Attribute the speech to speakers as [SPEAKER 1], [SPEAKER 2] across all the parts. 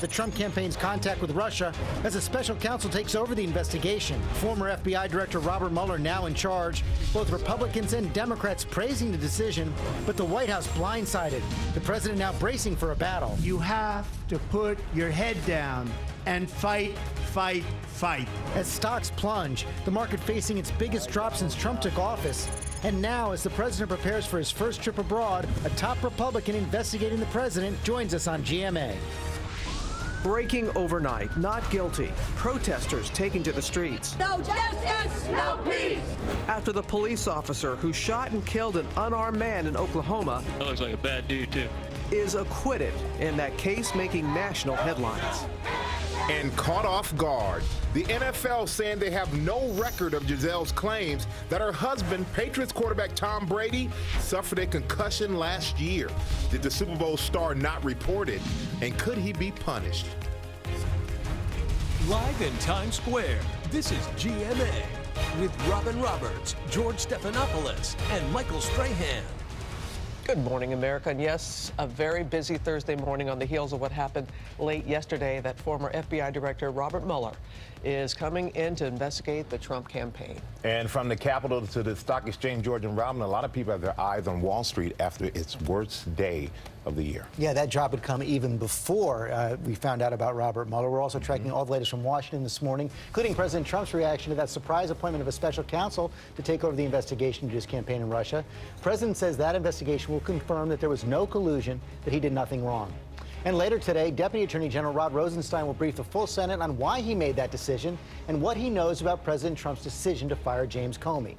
[SPEAKER 1] The Trump campaign's contact with Russia as a special counsel takes over the investigation. Former FBI Director Robert Mueller now in charge. Both Republicans and Democrats praising the decision, but the White House blindsided. The president now bracing for a battle.
[SPEAKER 2] You have to put your head down and fight, fight, fight.
[SPEAKER 1] As stocks plunge, the market facing its biggest drop since Trump took office. And now, as the president prepares for his first trip abroad, a top Republican investigating the president joins us on GMA.
[SPEAKER 3] Breaking overnight, not guilty. Protesters taking to the streets.
[SPEAKER 4] No justice, no peace.
[SPEAKER 3] After the police officer who shot and killed an unarmed man in Oklahoma,
[SPEAKER 5] that looks like a bad dude too,
[SPEAKER 3] is acquitted in that case making national headlines.
[SPEAKER 6] And caught off guard, the NFL saying they have no record of Gisele's claims that her husband, Patriots quarterback Tom Brady, suffered a concussion last year. Did the Super Bowl star not report it? And could he be punished?
[SPEAKER 7] Live in Times Square, this is GMA with Robin Roberts, George Stephanopoulos, and Michael Strahan.
[SPEAKER 3] Good morning, America. And yes, a very busy Thursday morning on the heels of what happened late yesterday. That former FBI Director Robert Mueller is coming in to investigate the Trump campaign.
[SPEAKER 6] And from the Capitol to the Stock Exchange, George and Robin, a lot of people have their eyes on Wall Street after its worst day of the year.
[SPEAKER 1] Yeah, that drop had come even before we found out about Robert Mueller. We're also tracking all the latest from Washington this morning, including President Trump's reaction to that surprise appointment of a special counsel to take over the investigation into his campaign in Russia. The president says that investigation will confirm that there was no collusion, that he did nothing wrong. And later today, Deputy Attorney General Rod Rosenstein will brief the full Senate on why he made that decision and what he knows about President Trump's decision to fire James Comey.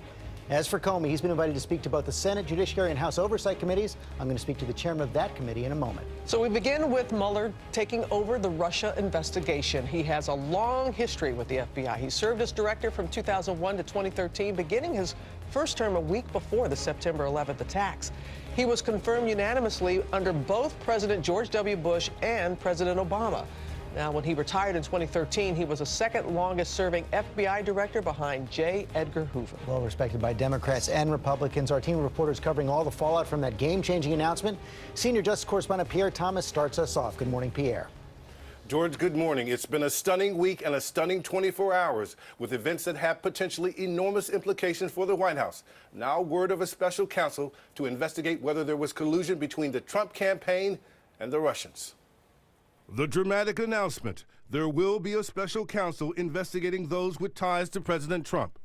[SPEAKER 1] As for Comey, he's been invited to speak to both the Senate Judiciary and House Oversight Committees. I'm going to speak to the chairman of that committee in a moment.
[SPEAKER 3] So we begin with Mueller taking over the Russia investigation. He has a long history with the FBI. He served as director from 2001 to 2013, beginning his first term a week before the September 11th attacks. He was confirmed unanimously under both President George W. Bush and President Obama. Now, when he retired in 2013, he was the second longest serving FBI director behind J. Edgar Hoover.
[SPEAKER 1] Well respected by Democrats and Republicans. Our team of reporters covering all the fallout from that game-changing announcement. Senior Justice Correspondent Pierre Thomas starts us off. Good morning, Pierre.
[SPEAKER 8] George, good morning. It's been a stunning week and a stunning 24 hours with events that have potentially enormous implications for the White House. Now, word of a special counsel to investigate whether there was collusion between the Trump campaign and the Russians.
[SPEAKER 9] The dramatic announcement: there will be a special counsel investigating those with ties to President Trump.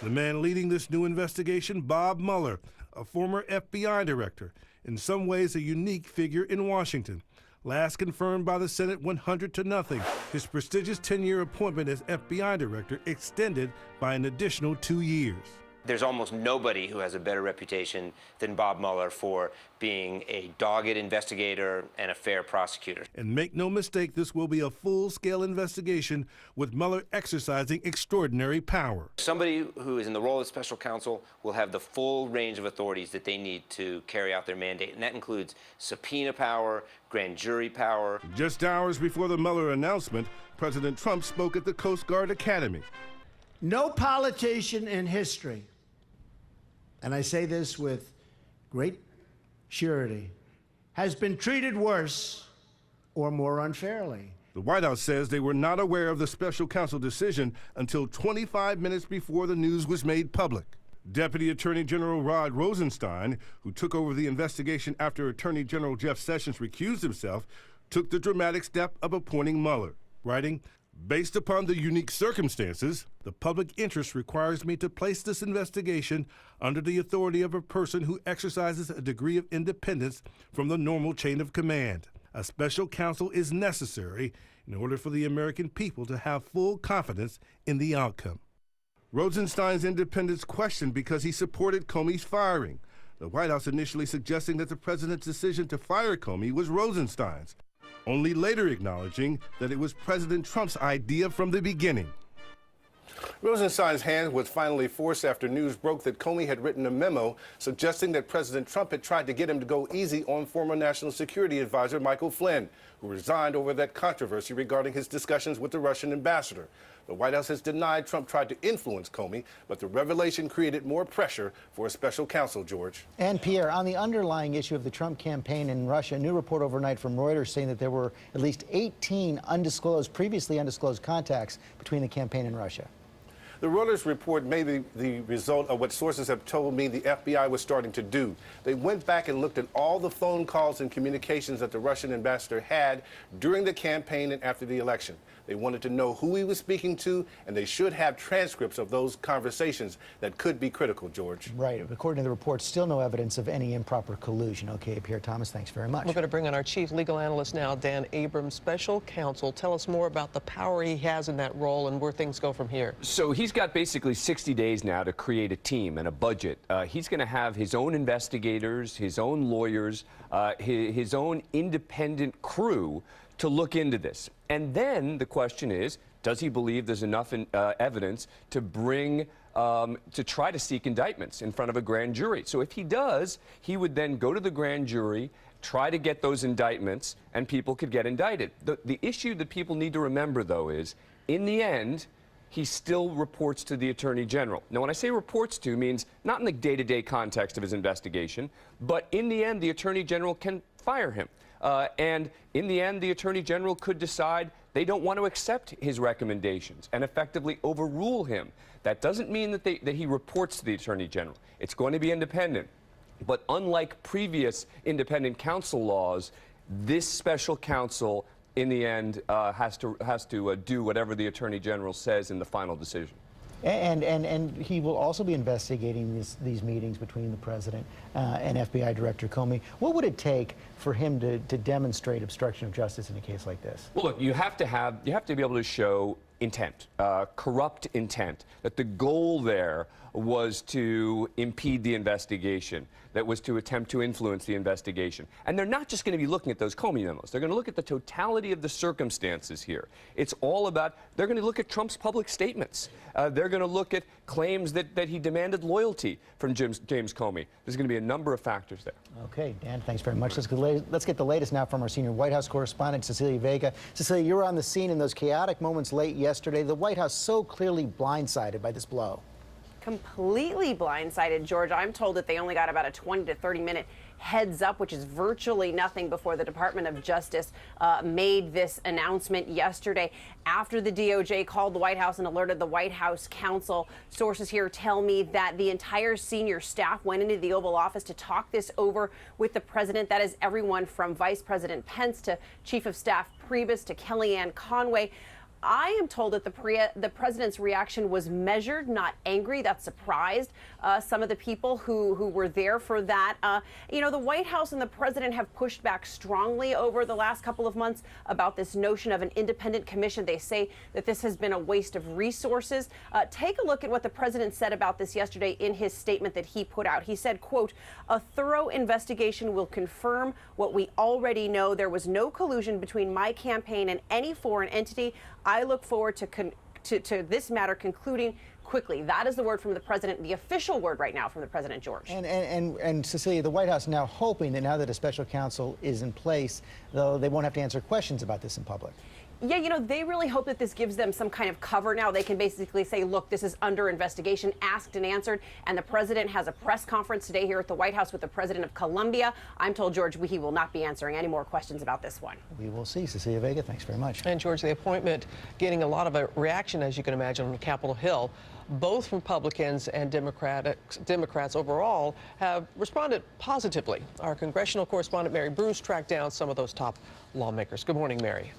[SPEAKER 9] The man leading this new investigation, Bob Mueller, a former FBI director, in some ways a unique figure in Washington. Last confirmed by the Senate 100-0, his prestigious 10-year appointment as FBI director extended by an additional 2 years.
[SPEAKER 10] There's almost nobody who has a better reputation than Bob Mueller for being a dogged investigator and a fair prosecutor.
[SPEAKER 9] And make no mistake, this will be a full-scale investigation with Mueller exercising extraordinary power.
[SPEAKER 10] Somebody who is in the role of special counsel will have the full range of authorities that they need to carry out their mandate, and that includes subpoena power, grand jury power.
[SPEAKER 9] Just hours before the Mueller announcement, President Trump spoke at the Coast Guard Academy.
[SPEAKER 2] No politician in history, and I say this with great surety, has been treated worse or more unfairly.
[SPEAKER 9] The White House says they were not aware of the special counsel decision until 25 minutes before the news was made public. Deputy Attorney General Rod Rosenstein, who took over the investigation after Attorney General Jeff Sessions recused himself, took the dramatic step of appointing Mueller, writing, "Based upon the unique circumstances, the public interest requires me to place this investigation under the authority of a person who exercises a degree of independence from the normal chain of command. A special counsel is necessary in order for the American people to have full confidence in the outcome." Rosenstein's independence questioned because he supported Comey's firing. The White House initially suggesting that the president's decision to fire Comey was Rosenstein's, only later acknowledging that it was President Trump's idea from the beginning.
[SPEAKER 8] Rosenstein's hand was finally forced after news broke that Comey had written a memo suggesting that President Trump had tried to get him to go easy on former National Security Advisor Michael Flynn, who resigned over that controversy regarding his discussions with the Russian ambassador. The White House has denied Trump tried to influence Comey, but the revelation created more pressure for a special counsel, George.
[SPEAKER 1] And Pierre, on the underlying issue of the Trump campaign in Russia, a new report overnight from Reuters saying that there were at least 18 previously undisclosed contacts between the campaign and Russia.
[SPEAKER 8] The Reuters report may be the result of what sources have told me the FBI was starting to do. They went back and looked at all the phone calls and communications that the Russian ambassador had during the campaign and after the election. They wanted to know who he was speaking to, and they should have transcripts of those conversations that could be critical, George.
[SPEAKER 1] Right. According to the report, still no evidence of any improper collusion. Okay, Pierre Thomas, thanks very much.
[SPEAKER 3] We're going to bring on our chief legal analyst now, Dan Abrams, special counsel. Tell us more about the power he has in that role and where things go from here.
[SPEAKER 5] So he's got basically 60 days now to create a team and a budget. He's going to have his own investigators, his own lawyers, his own independent crew to look into this. And then the question is, does he believe there's enough evidence to to try to seek indictments in front of a grand jury? So if he does, he would then go to the grand jury, try to get those indictments, and people could get indicted. The issue that people need to remember, though, is in the end, he still reports to the Attorney General. Now, when I say reports to, means not in the day-to-day context of his investigation, but in the end, the Attorney General can fire him. And in the end, the Attorney General could decide they don't want to accept his recommendations and effectively overrule him. That doesn't mean that he reports to the Attorney General. It's going to be independent. But unlike previous independent counsel laws, this special counsel, in the end, has to do whatever the Attorney General says in the final decision.
[SPEAKER 1] And he will also be investigating these meetings between the president and FBI Director Comey. What would it take for him to demonstrate obstruction of justice in a case like this?
[SPEAKER 5] Well, look, you have to be able to show intent, corrupt intent, that the goal there was to impede the investigation, that was to attempt to influence the investigation. And they're not just going to be looking at those Comey memos. They're going to look at the totality of the circumstances here. It's all about, they're going to look at Trump's public statements. They're going to look at claims that he demanded loyalty from James Comey. There's going to be a number of factors there.
[SPEAKER 1] Okay, Dan, thanks very much. Let's get the latest now from our senior White House correspondent, Cecilia Vega. Cecilia, you were on the scene in those chaotic moments late yesterday. The White House so clearly blindsided by this blow.
[SPEAKER 11] Completely blindsided, George. I'm told that they only got about a 20 to 30-minute heads up, which is virtually nothing, before the Department of Justice made this announcement yesterday. After the DOJ called the White House and alerted the White House counsel, sources here tell me that the entire senior staff went into the Oval Office to talk this over with the president. That is everyone from Vice President Pence to Chief of Staff Priebus to Kellyanne Conway. I am told that the president's reaction was measured, not angry. That surprised some of the people who were there for that. You know, the White House and the president have pushed back strongly over the last couple of months about this notion of an independent commission. They say that this has been a waste of resources. Take a look at what the president said about this yesterday in his statement that he put out. He said, quote, "A thorough investigation will confirm what we already know. There was no collusion between my campaign and any foreign entity. I look forward to this matter concluding quickly." That is the word from the president, the official word right now from the president, George.
[SPEAKER 1] And Cecilia, the White House now hoping that now that a special counsel is in place, though, they won't have to answer questions about this in public.
[SPEAKER 11] Yeah, you know, they really hope that this gives them some kind of cover now. They can basically say, look, this is under investigation, asked and answered. And the president has a press conference today here at the White House with the president of Colombia. I'm told, George, he will not be answering any more questions about this one.
[SPEAKER 1] We will see. Cecilia Vega, thanks very much.
[SPEAKER 3] And, George, the appointment getting a lot of a reaction, as you can imagine, on Capitol Hill. Both Republicans and Democrats overall have responded positively. Our congressional correspondent, Mary Bruce, tracked down some of those top lawmakers. Good morning, Mary.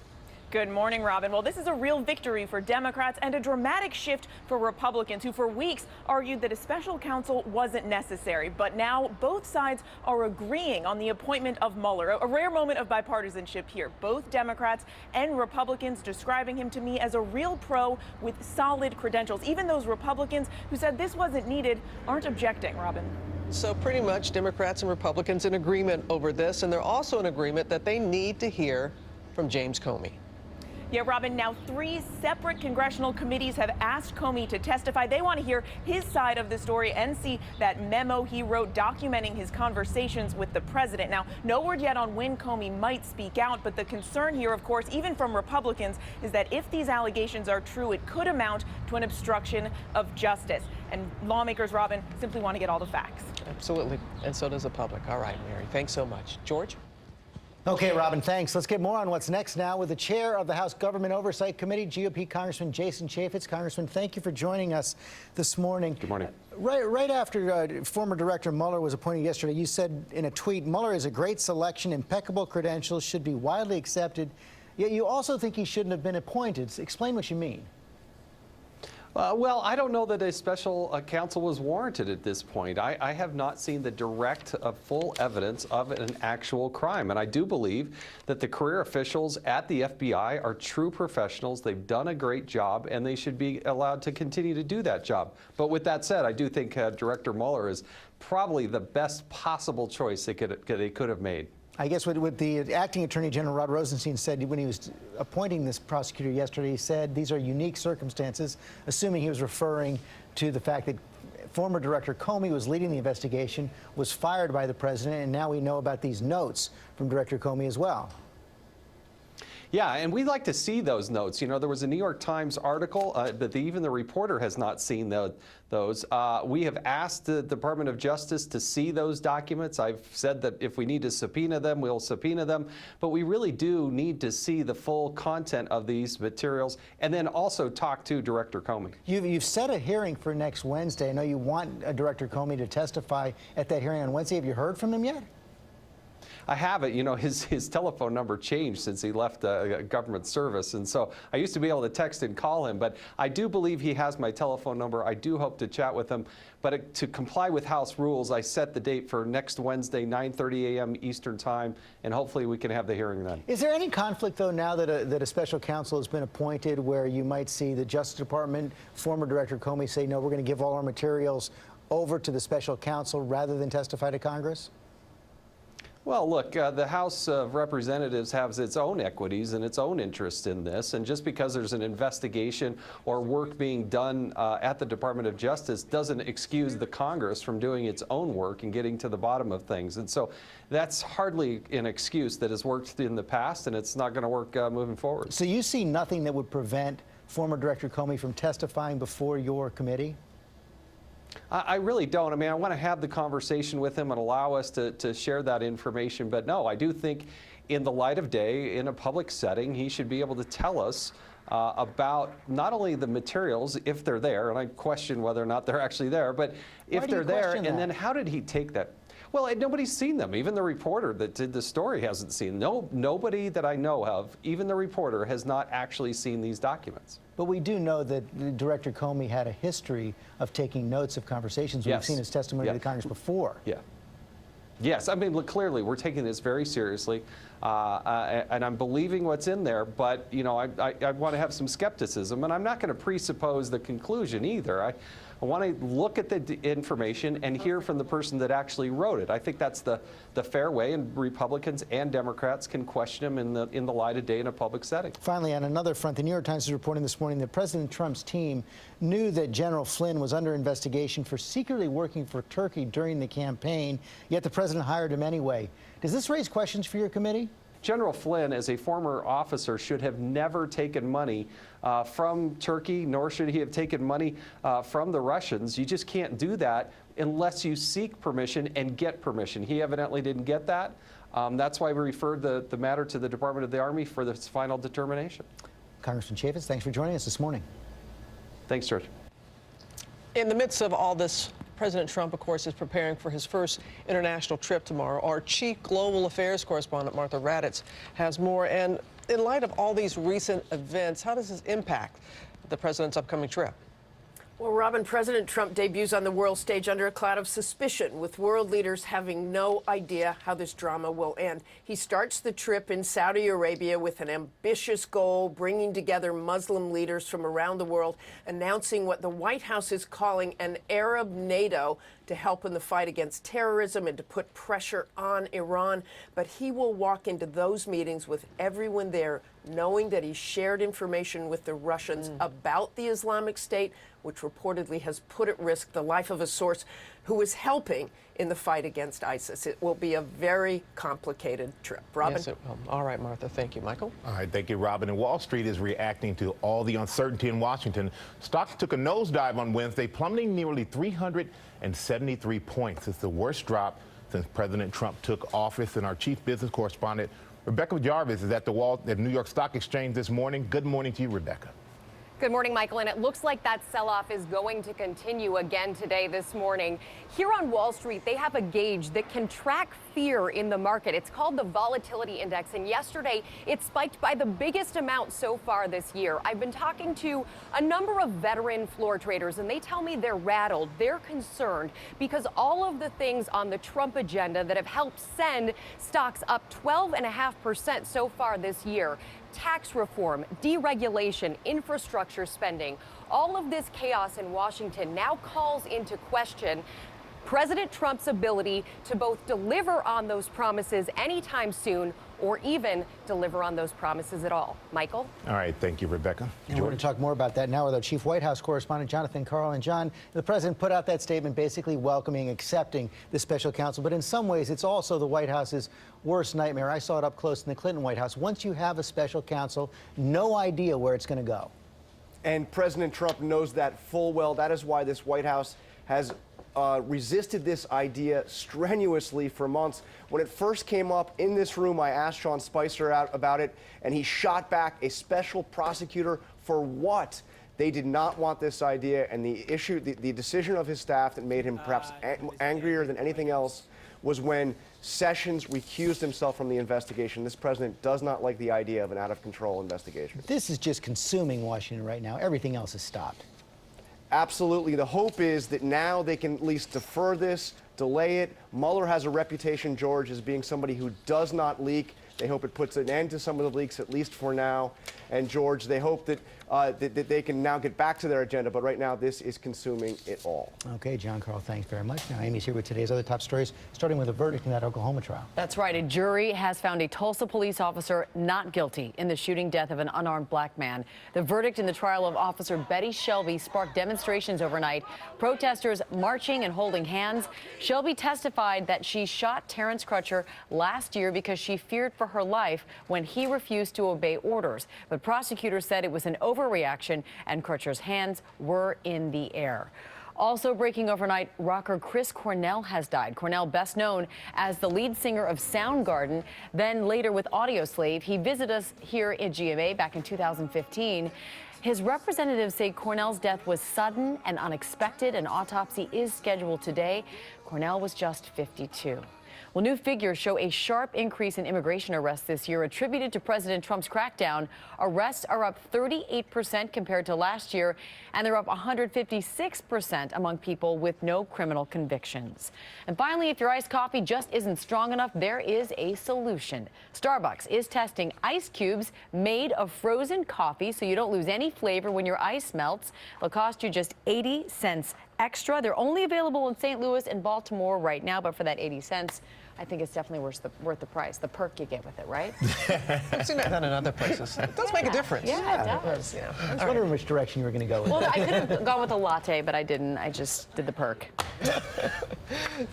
[SPEAKER 12] Good morning, Robin. Well, this is a real victory for Democrats and a dramatic shift for Republicans, who for weeks argued that a special counsel wasn't necessary. But now both sides are agreeing on the appointment of Mueller, a rare moment of bipartisanship here. Both Democrats and Republicans describing him to me as a real pro with solid credentials. Even those Republicans who said this wasn't needed aren't objecting, Robin.
[SPEAKER 3] So pretty much Democrats and Republicans in agreement over this, and they're also in agreement that they need to hear from James Comey.
[SPEAKER 12] Yeah, Robin, now 3 separate congressional committees have asked Comey to testify. They want to hear his side of the story and see that memo he wrote documenting his conversations with the president. Now, no word yet on when Comey might speak out, but the concern here, of course, even from Republicans, is that if these allegations are true, it could amount to an obstruction of justice. And lawmakers, Robin, simply want to get all the facts.
[SPEAKER 3] Absolutely. And so does the public. All right, Mary. Thanks so much. George?
[SPEAKER 1] Okay, Robin, thanks. Let's get more on what's next now with the chair of the House Government Oversight Committee, GOP Congressman Jason Chaffetz. Congressman, thank you for joining us this morning.
[SPEAKER 13] Good morning.
[SPEAKER 1] Right after former Director Mueller was appointed yesterday, you said in a tweet, Mueller is a great selection, impeccable credentials, should be widely accepted, yet you also think he shouldn't have been appointed. Explain what you mean.
[SPEAKER 13] Well, I don't know that a special counsel was warranted at this point. I have not seen the direct, full evidence of an actual crime. And I do believe that the career officials at the FBI are true professionals. They've done a great job, and they should be allowed to continue to do that job. But with that said, I do think Director Mueller is probably the best possible choice they could have made.
[SPEAKER 1] I guess what the acting Attorney General Rod Rosenstein said when he was appointing this prosecutor yesterday, he said these are unique circumstances, assuming he was referring to the fact that former Director Comey was leading the investigation, was fired by the president, and now we know about these notes from Director Comey as well.
[SPEAKER 13] Yeah, and we'd like to see those notes. You know, there was a New York Times article, but even the reporter has not seen those. We have asked the Department of Justice to see those documents. I've said that if we need to subpoena them, we'll subpoena them. But we really do need to see the full content of these materials and then also talk to Director Comey.
[SPEAKER 1] You've set a hearing for next Wednesday. I know you want Director Comey to testify at that hearing on Wednesday. Have you heard from him yet?
[SPEAKER 13] I haven't. You know, his telephone number changed since he left government service, and so I used to be able to text and call him, but I do believe he has my telephone number. I do hope to chat with him, but to comply with House rules, I set the date for next Wednesday, 9:30 a.m. Eastern Time, and hopefully we can have the hearing then.
[SPEAKER 1] Is there any conflict, though, now that a special counsel has been appointed, where you might see the Justice Department, former Director Comey, say, no, we're going to give all our materials over to the special counsel rather than testify to Congress?
[SPEAKER 13] Well, look, the House of Representatives has its own equities and its own interest in this, and just because there's an investigation or work being done at the Department of Justice doesn't excuse the Congress from doing its own work and getting to the bottom of things. And so that's hardly an excuse that has worked in the past, and it's not going to work moving forward.
[SPEAKER 1] So you see nothing that would prevent former Director Comey from testifying before your committee?
[SPEAKER 13] I really don't. I mean, I want to have the conversation with him and allow us to share that information. But no, I do think in the light of day, in a public setting, he should be able to tell us about not only the materials, if they're there, and I question whether or not they're actually there, but if they're there, and then how did he take that? Well, nobody's seen them. Even the reporter that did the story hasn't seen them. Nobody that I know of, even the reporter, has not actually seen these documents.
[SPEAKER 1] But we do know that Director Comey had a history of taking notes of conversations. We've seen his testimony to the Congress before.
[SPEAKER 13] Yeah. Yes, I mean, look, clearly, we're taking this very seriously, and I'm believing what's in there, but, you know, I want to have some skepticism, and I'm not going to presuppose the conclusion either. I want to look at the information and hear from the person that actually wrote it. I think that's the fair way, and Republicans and Democrats can question him in the light of day in a public setting.
[SPEAKER 1] Finally, on another front, the New York Times is reporting this morning that President Trump's team knew that General Flynn was under investigation for secretly working for Turkey during the campaign, yet the president hired him anyway. Does this raise questions for your committee?
[SPEAKER 13] General Flynn, as a former officer, should have never taken money from Turkey, nor should he have taken money from the Russians. You just can't do that unless you seek permission and get permission. He evidently didn't get that. That's why we referred the matter to the Department of the Army for its final determination.
[SPEAKER 1] Congressman Chaffetz, thanks for joining us this morning.
[SPEAKER 13] Thanks, George.
[SPEAKER 3] In the midst of all this, President Trump, of course, is preparing for his first international trip tomorrow. Our chief global affairs correspondent, Martha Raddatz, has more. And in light of all these recent events, how does this impact the president's upcoming trip?
[SPEAKER 14] Well, Robin, President Trump debuts on the world stage under a cloud of suspicion, with world leaders having no idea how this drama will end. He starts the trip in Saudi Arabia with an ambitious goal, bringing together Muslim leaders from around the world, announcing what the White House is calling an Arab NATO to help in the fight against terrorism and to put pressure on Iran. But he will walk into those meetings with everyone there knowing that he shared information with the Russians about the Islamic State, which reportedly has put at risk the life of a source who is helping in the fight against ISIS. It will be a very complicated trip. Robin?
[SPEAKER 3] Yes, it will. All right, Martha. Thank you. Michael?
[SPEAKER 6] All right, thank you, Robin. And Wall Street is reacting to all the uncertainty in Washington. Stocks took a nosedive on Wednesday, plummeting nearly 373 points. It's the worst drop since President Trump took office. And our chief business correspondent, Rebecca Jarvis, is at the New York Stock Exchange this morning. Good morning to you, Rebecca.
[SPEAKER 15] Good morning, Michael, and it looks like that sell-off is going to continue again today, this morning. Here on Wall Street, they have a gauge that can track fear in the market. It's called the Volatility Index, and yesterday it spiked by the biggest amount so far this year. I've been talking to a number of veteran floor traders, and they tell me they're rattled, they're concerned, because all of the things on the Trump agenda that have helped send stocks up 12.5% so far this year, tax reform, deregulation, infrastructure spending, all of this chaos in Washington now calls into question President Trump's ability to both deliver on those promises anytime soon or even deliver on those promises at all. Michael?
[SPEAKER 6] All right, thank you, Rebecca.
[SPEAKER 1] And we're going to talk more about that now with our chief White House correspondent, Jonathan Karl. And John, the president put out that statement basically welcoming, accepting the special counsel. But in some ways, it's also the White House's worst nightmare. I saw it up close in the Clinton White House. Once you have a special counsel, no idea where it's going to go.
[SPEAKER 16] And President Trump knows that full well. That is why this White House has resisted this idea strenuously for months. When it first came up in this room, I asked Sean Spicer about it, and he shot back a special prosecutor for what? They did not want this idea, and the decision of his staff that made him perhaps angrier than anything else was when Sessions recused himself from the investigation. This president does not like the idea of an out-of-control investigation.
[SPEAKER 1] This is just consuming Washington right now. Everything else is stopped.
[SPEAKER 16] Absolutely. The hope is that now they can at least defer this, delay it. Mueller has a reputation, George, as being somebody who does not leak. They hope it puts an end to some of the leaks, at least for now. And, George, they hope that, that they can now get back to their agenda. But right now, this is consuming it all.
[SPEAKER 1] Okay, John Karl, thanks very much. Now, Amy's here with today's other top stories, starting with a verdict in that Oklahoma trial.
[SPEAKER 17] That's right. A jury has found a Tulsa police officer not guilty in the shooting death of an unarmed black man. The verdict in the trial of Officer Betty Shelby sparked demonstrations overnight, protesters marching and holding hands. Shelby testified that she shot Terrence Crutcher last year because she feared for her life when he refused to obey orders. But prosecutors said it was an overreaction and Crutcher's hands were in the air. Also breaking overnight, rocker Chris Cornell has died. Cornell, best known as the lead singer of Soundgarden, then later with Audioslave. He visited us here in GMA back in 2015. His representatives say Cornell's death was sudden and unexpected. An autopsy is scheduled today. Cornell was just 52. Well, new figures show a sharp increase in immigration arrests this year attributed to President Trump's crackdown. Arrests are up 38% compared to last year, and they're up 156% among people with no criminal convictions. And finally, if your iced coffee just isn't strong enough, there is a solution. Starbucks is testing ice cubes made of frozen coffee so you don't lose any flavor when your ice melts. They'll cost you just 80 cents extra. They're only available in St. Louis and Baltimore right now, but for that 80 cents, I think it's definitely worth the price, the perk you get with it, right?
[SPEAKER 3] I've seen that done in other places. It does make a difference.
[SPEAKER 17] Yeah, it does.
[SPEAKER 3] Yeah.
[SPEAKER 1] I was wondering which direction you were going to go with
[SPEAKER 17] Well,
[SPEAKER 1] that.
[SPEAKER 17] I could have gone with a latte, but I didn't. I just did the perk.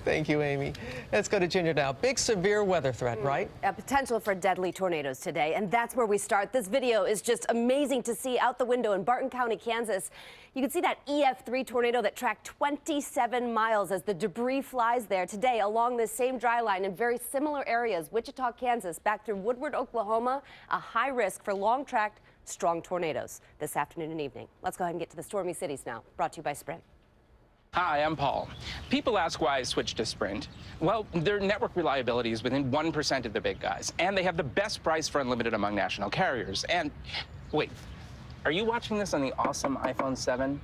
[SPEAKER 3] Thank you, Amy. Let's go to Ginger now. Big severe weather threat, right?
[SPEAKER 18] A potential for deadly tornadoes today, and that's where we start. This video is just amazing to see out the window in Barton County, Kansas. You can see that EF3 tornado that tracked 27 miles as the debris flies there today along this same dry line in very similar areas, Wichita, Kansas, back through Woodward, Oklahoma, a high risk for long-tracked, strong tornadoes this afternoon and evening. Let's go ahead and get to the stormy cities now, brought to you by Sprint.
[SPEAKER 19] Hi, I'm Paul. People ask why I switched to Sprint. Well, their network reliability is within 1% of the big guys, and they have the best price for unlimited among national carriers. And wait, are you watching this on the awesome iPhone 7?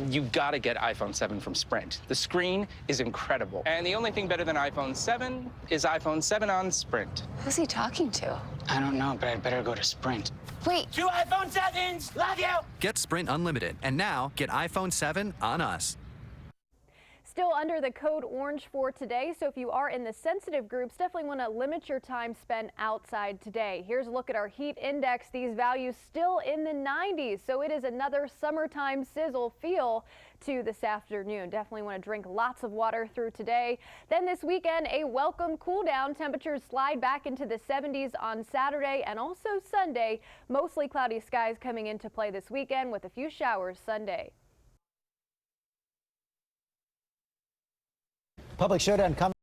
[SPEAKER 19] You gotta get iPhone 7 from Sprint. The screen is incredible. And the only thing better than iPhone 7 is iPhone 7 on Sprint.
[SPEAKER 20] Who's he talking to?
[SPEAKER 21] I don't know, but I'd better go to Sprint.
[SPEAKER 20] Wait.
[SPEAKER 21] 2 iPhone 7s! Love you! Get Sprint Unlimited, and now get iPhone 7 on us.
[SPEAKER 20] Still under the code orange for today, so if you are in the sensitive groups, definitely want to limit your time spent outside today. Here's a look at our heat index. These values still in the 90s, so it is another summertime sizzle feel to this afternoon. Definitely want to drink lots of water through today. Then this weekend, a welcome cool down. Temperatures slide back into the 70s on Saturday and also Sunday. Mostly cloudy skies coming into play this weekend with a few showers Sunday.
[SPEAKER 1] Public Showdown coming.